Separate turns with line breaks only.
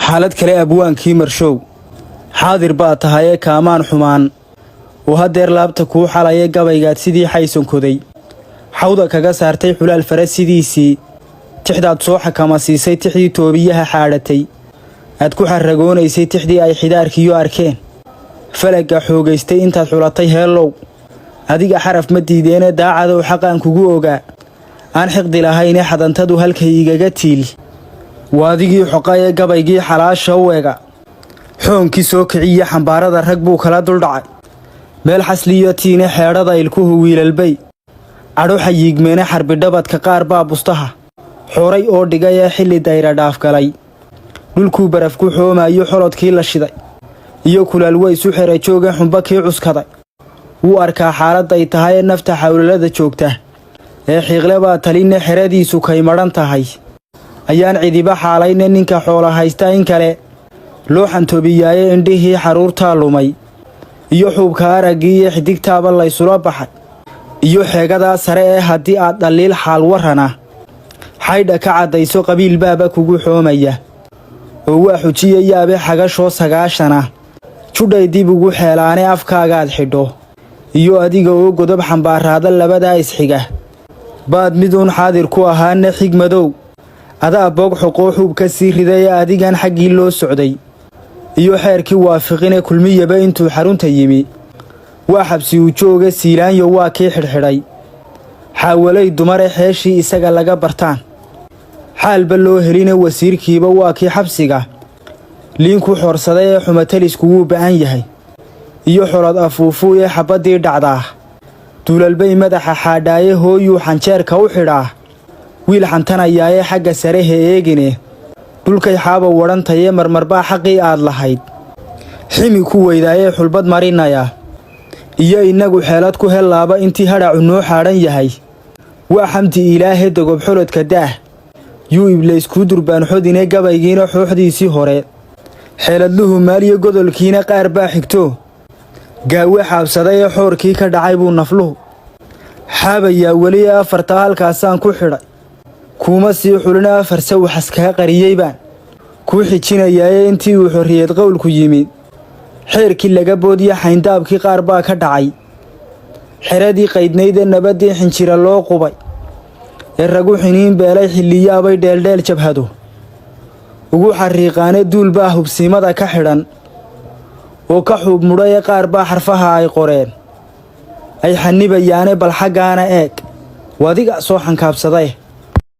xaalad kale abwaankii marshow xaadir baa tahay kaamaan xumaan oo hadeer laabta kuu xalaya gabaygaad sidii xaysankoday xawda kaga saartay xulaal farasidiisii tixdaad soo xakama siisay tixdii toobiyaha xaadhatay aad ku xaragoonaysay tixdii ay xidaarkiyo arkeen falaga xoogaystay intaad xulatay heelow adiga xaraf ma diideene daacadow xaqaan kugu ogaa aan xiqdi lahayne xadantadu halkay igaga tiil waadigii xoqaye gabaygii xalaasha u ega xoonkii soo kiciye xambaarada rag buu kala duldhacay meel xasliyo tiine xeedhada ilkuhu wiilalbay cadho xayiigmeene xarbidhabadka qaar baa bustaha xoray oo dhigay ee xilli dayra dhaafgalay dhulkuu baraf ku xoomayo xolodkii la shiday iyo kulaal way isu xera jooga xumba kii cuskaday wuu arkaa xaaladday tahay ee nafta xawlalada joogta ee xiiqle baa talinne xeradiisu kay madhan tahay ayaan cidiba xaalayne ninka xoola haysta in kale loo xantobiyaaye indhihii xaruurtaa lumay iyo xuubka araggii iyo xidigtaaba laysula baxay iyo xeegadaa sare ee haddii aad dhaliil xaal warrana xaydha ka caddayso qabiil baaba kugu xoomaya oo waa xujiya yaabe xagashoo 9 judhay dib ugu xeelaane afkaagaad xidho iyo adiga oo godob xambaaraada labadaa isxiga baad miduun xaadir ku ahaane xigmadow adaa boog xoqoo xuub ka sii ridaya adigan xaggii loo socday iyo xeerkii waafiqine kulmiyaba intuu xarunta yimi waa xabsi uu jooga siilaanyo waa kii xidhxidhay xaawalay dumare xeeshii isaga laga bartaan xaalba loo heline wasiirkiiba waa kii xabsiga liinku xoorsaday ee xumatalisku wuu ba'an yahay iyo xolod afuufuu ee xabaddii dhacdaa duulalbay madaxa xaadhaaye hooyuu xanjeerka u xidhaa wiil xantanayaaye xagga sare he eegine dhulkay xaaba wadhantayee marmarbaa xaqii aad lahayd ximi ku weydaayee xulbad marinaya iyo innagu xeelad ku hellaaba intii hadhacu noo xaadhan yahay waa xamdi ilaahe dogob xolodka daah yuu iblayskuu durbaanxodine gabaygiina xooxdiisii hore xeeladluhu maaliyo godolkiina qaar baa xigto gaawe xaabsaday ee xoorkii ka dhacay buu nafluhu xaabayaa weli ee afartaa halkaasaan ku xidhay kuuma sii xulina 4 sawaxas kaa qariyey baan kuu xijinayaaye intii uu xorriyeed qowlku yimid xeerkii laga boodiye xayndaabkii qaar baa ka dhacay xeradii qaydnayd ee nabaddii xinjira loo qubay ee ragu xiniin beelay xilliyaabay dheeldheel jabhado ugu xariiqaane duul baa hubsiimada ka xidhan oo ka xuub mudha ee qaar baa xarfaha ay qoreen ay xanibayaane bal xaggaana eeg wadiga soo xankaabsaday